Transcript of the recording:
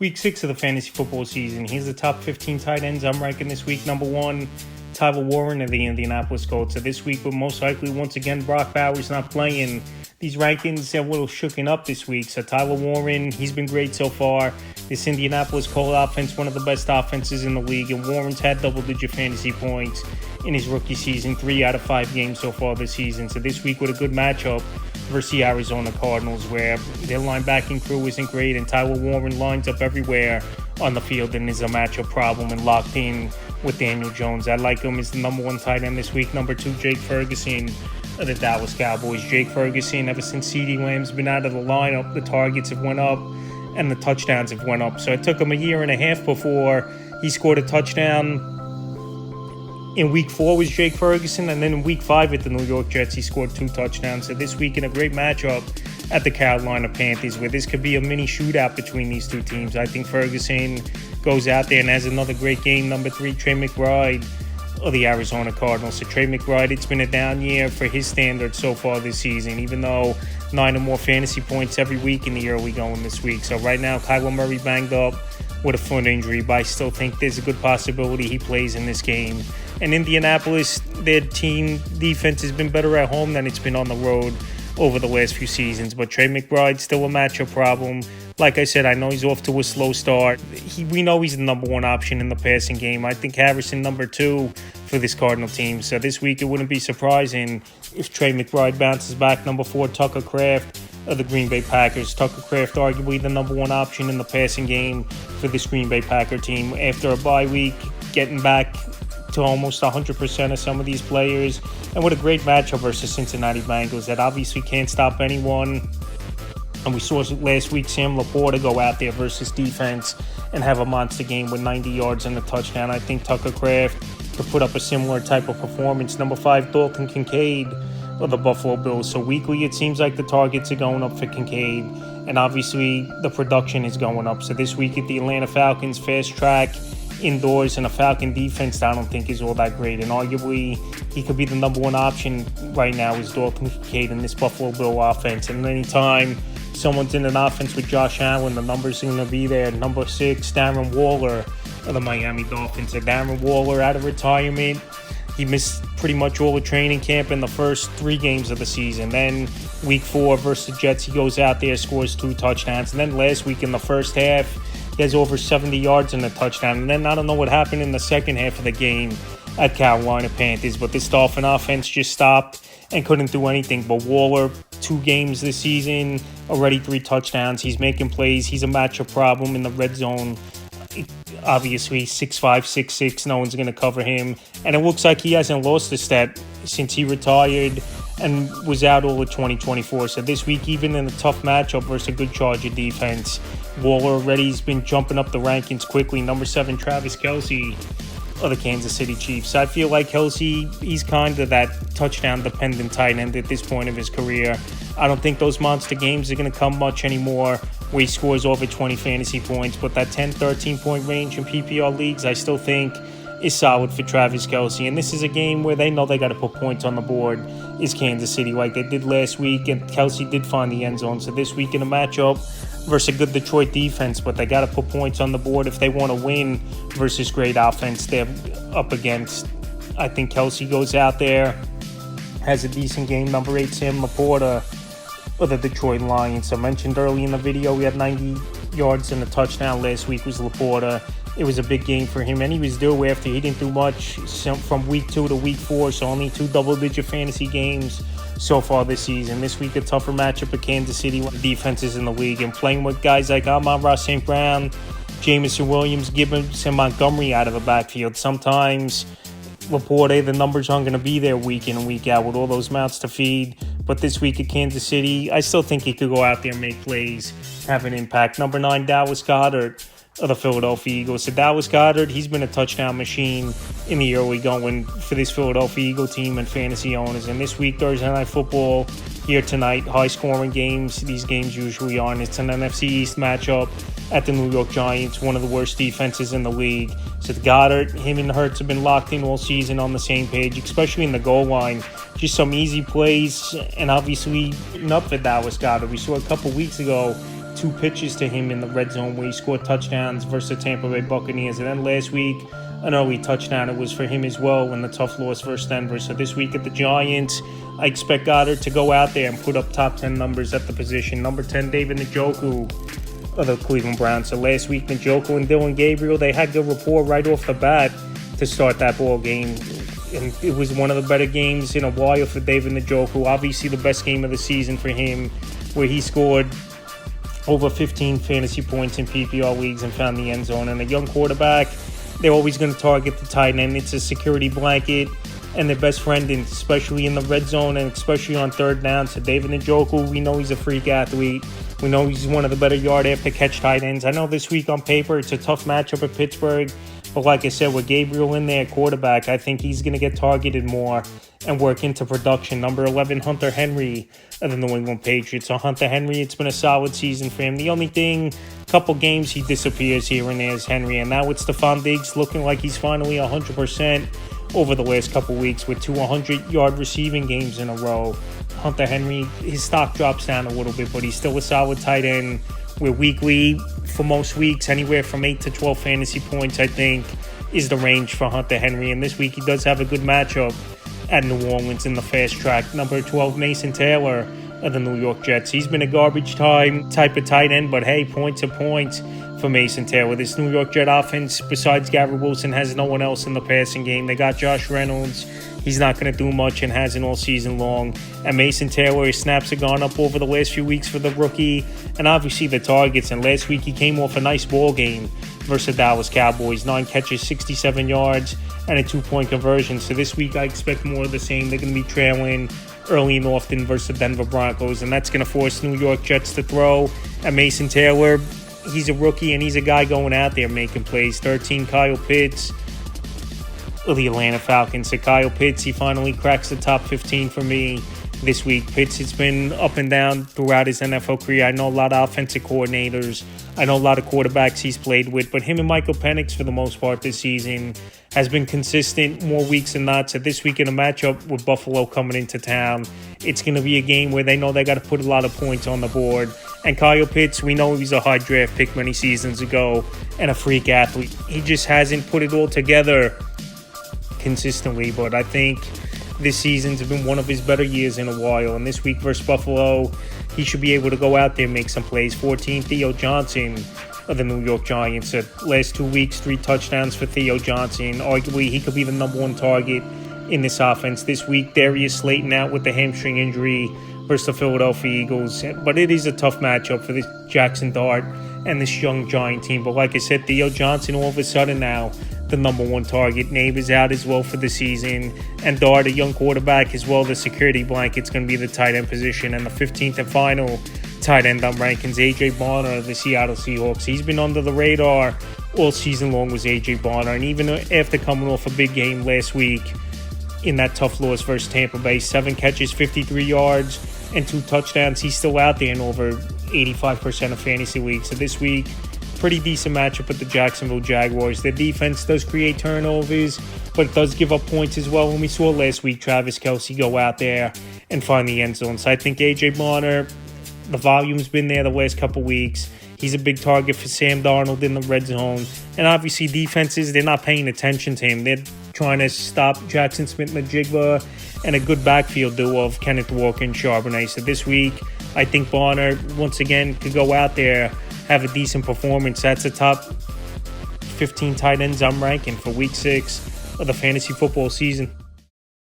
Week 6 of the fantasy football season. Here's the top 15 tight ends I'm ranking this week. Number 1, Tyler Warren of the Indianapolis Colts. So this week, but most likely, once again, Brock Bowers not playing. These rankings are a little shooken up this week. So Tyler Warren, he's been great so far. This Indianapolis Colts offense, one of the best offenses in the league. And Warren's had double-digit fantasy points in his rookie season, 3 out of 5 games so far this season. So this week with a good matchup versus the Arizona Cardinals, where their linebacking crew isn't great, and Tyler Warren lines up everywhere on the field and is a matchup problem and locked in with Daniel Jones. I like him as the number 1 tight end this week. Number 2, Jake Ferguson of the Dallas Cowboys. Jake Ferguson, ever since CeeDee Lamb's been out of the lineup, the targets have went up and the touchdowns have went up. So it took him a year and a half before he scored a touchdown. In week 4 was Jake Ferguson, and then in week 5 at the New York Jets, he scored 2 touchdowns. So this week in a great matchup at the Carolina Panthers, where this could be a mini shootout between these two teams. I think Ferguson goes out there and has another great game. Number 3, Trey McBride of the Arizona Cardinals. So Trey McBride, it's been a down year for his standards so far this season, even though 9 or more fantasy points every week in the early going this week. So right now, Kyler Murray banged up with a foot injury, but I still think there's a good possibility he plays in this game. And Indianapolis, their team defense has been better at home than it's been on the road over the last few seasons. But Trey McBride's still a matchup problem. Like I said, I know he's off to a slow start. We know he's the number 1 option in the passing game. I think Harrison number 2 for this Cardinal team. So this week it wouldn't be surprising if Trey McBride bounces back. Number 4, Tucker Kraft of the Green Bay Packers. Tucker Kraft arguably the number 1 option in the passing game for this Green Bay Packer team. After a bye week, getting back to almost 100% of some of these players, and with a great matchup versus Cincinnati Bengals that obviously can't stop anyone. And we saw last week Sam Laporta go out there versus defense and have a monster game with 90 yards and a touchdown. I think Tucker Kraft could put up a similar type of performance. Number 5, Dalton Kincaid of the Buffalo Bills. So weekly, it seems like the targets are going up for Kincaid, and obviously the production is going up. So this week at the Atlanta Falcons, fast track indoors, and a Falcon defense that I don't think is all that great. And arguably, he could be the number 1 option right now is Dalton Kincaid in this Buffalo Bill offense. And anytime someone's in an offense with Josh Allen, the numbers are going to be there. Number 6, Darren Waller of the Miami Dolphins. So Darren Waller out of retirement. He missed pretty much all the training camp in the first 3 games of the season. Then week 4 versus the Jets, he goes out there, scores 2 touchdowns. And then last week in the first half, he has over 70 yards and a touchdown. And then I don't know what happened in the second half of the game at Carolina Panthers, but this Dolphin offense just stopped and couldn't do anything. But Waller, 2 games this season, already 3 touchdowns. He's making plays. He's a matchup problem in the red zone. Obviously, 6'5", 6'6", no one's going to cover him. And it looks like he hasn't lost a step since he retired and was out all of 2024. So this week, even in a tough matchup versus a good Charger defense, Waller already has been jumping up the rankings quickly. Number 7, Travis Kelce of the Kansas City Chiefs. I feel like Kelce, he's kind of that touchdown-dependent tight end at this point of his career. I don't think those monster games are going to come much anymore where he scores over 20 fantasy points, but that 10, 13-point range in PPR leagues, I still think is solid for Travis Kelce. And this is a game where they know they got to put points on the board, is Kansas City, like they did last week, and Kelce did find the end zone. So this week in a matchup versus a good Detroit defense, but they got to put points on the board if they want to win versus great offense they're up against. I think Kelce goes out there, has a decent game. Number 8, Sam Laporta of the Detroit Lions. I mentioned early in the video, we had 90 yards and a touchdown last week was Laporta. It was a big game for him, and he was due after he didn't do much from week 2 to week 4, so only 2 double-digit fantasy games so far this season. This week, a tougher matchup at Kansas City, one of the defenses in the league, and playing with guys like Amon-Ra St. Brown, Jameson Williams, Gibbons, and Montgomery out of the backfield. Sometimes Laporta, the numbers aren't going to be there week in and week out with all those mouths to feed. But this week at Kansas City, I still think he could go out there and make plays, have an impact. Number 9, Dallas Goedert of the Philadelphia Eagles. So Dallas Goedert, he's been a touchdown machine in the early going for this Philadelphia Eagle team and fantasy owners. And this week, Thursday Night Football here tonight, high-scoring games. These games usually are, and it's an NFC East matchup at the New York Giants, one of the worst defenses in the league. So Goedert, him and Hurts have been locked in all season on the same page, especially in the goal line. Just some easy plays, and obviously enough for Dallas Goedert. We saw a couple weeks ago 2 pitches to him in the red zone where he scored touchdowns versus the Tampa Bay Buccaneers. And then last week, an early touchdown, it was for him as well in the tough loss versus Denver. So this week at the Giants, I expect Goddard to go out there and put up top 10 numbers at the position. Number 10, David Njoku of the Cleveland Browns. So last week, Njoku and Dylan Gabriel, they had good rapport right off the bat to start that ball game. And it was one of the better games in a while for David Njoku. Obviously the best game of the season for him, where he scored over 15 fantasy points in PPR leagues and found the end zone. And a young quarterback, they're always going to target the tight end. It's a security blanket and their best friend, especially in the red zone and especially on third down. So David Njoku, we know he's a freak athlete. We know he's one of the better yard after catch tight ends. I know this week on paper it's a tough matchup at Pittsburgh, but like I said, with Gabriel in there, quarterback, I think he's going to get targeted more and work into production. Number 11, Hunter Henry of the New England Patriots. So Hunter Henry, it's been a solid season for him. The only thing, couple games he disappears here and there is Henry. And now with Stephon Diggs looking like he's finally 100% over the last couple weeks with 2 100-yard receiving games in a row. Hunter Henry, his stock drops down a little bit, but he's still a solid tight end. We're weekly, for most weeks, anywhere from 8 to 12 fantasy points, I think, is the range for Hunter Henry. And this week he does have a good matchup at New Orleans in the fast track. Number 12, Mason Taylor of the New York Jets. He's been a garbage time type of tight end, but hey, points are points for Mason Taylor. This New York Jet offense, besides Garrett Wilson, has no one else in the passing game. They got Josh Reynolds. He's not going to do much and hasn't all season long. And Mason Taylor, his snaps have gone up over the last few weeks for the rookie. And obviously the targets. And last week he came off a nice ball game versus the Dallas Cowboys. 9 catches, 67 yards, and a 2-point conversion. So this week I expect more of the same. They're going to be trailing early and often versus the Denver Broncos. And that's going to force New York Jets to throw. And Mason Taylor, he's a rookie and he's a guy going out there making plays. 13, Kyle Pitts of the Atlanta Falcons. So Kyle Pitts, he finally cracks the top 15 for me this week. Pitts has been up and down throughout his NFL career. I know a lot of offensive coordinators. I know a lot of quarterbacks he's played with, but him and Michael Penix for the most part this season has been consistent more weeks than not. So this week in a matchup with Buffalo coming into town, it's going to be a game where they know they got to put a lot of points on the board. And Kyle Pitts, we know he's a high draft pick many seasons ago and a freak athlete. He just hasn't put it all together consistently, but I think this season's been one of his better years in a while. And this week versus Buffalo, he should be able to go out there and make some plays. 14, Theo Johnson of the New York Giants. The last 2 weeks, 3 touchdowns for Theo Johnson. Arguably, he could be the number 1 target in this offense. This week, Darius Slayton out with the hamstring injury versus the Philadelphia Eagles. But it is a tough matchup for this Jackson Dart and this young Giant team. But like I said, Theo Johnson all of a sudden now the number 1 target. Neighbors out as well for the season. And Dart, a young quarterback as well, the security blanket's going to be the tight end position. And the 15th and final tight end on rankings, A.J. Bonner of the Seattle Seahawks. He's been under the radar all season long was A.J. Bonner. And even after coming off a big game last week in that tough loss versus Tampa Bay, 7 catches, 53 yards, and 2 touchdowns, he's still out there in over 85% of fantasy leagues. So this week, pretty decent matchup with the Jacksonville Jaguars. Their defense does create turnovers, but it does give up points as well. When we saw last week Travis Kelce go out there and find the end zone. So I think A.J. Bonner, the volume's been there the last couple weeks. He's a big target for Sam Darnold in the red zone. And obviously defenses, they're not paying attention to him. They're trying to stop Jackson Smith-Njigba and a good backfield duo of Kenneth Walker and Charbonnet. So this week, I think Bonner, once again, could go out there, have a decent performance. That's a top 15 tight ends I'm ranking for week 6 of the fantasy football season.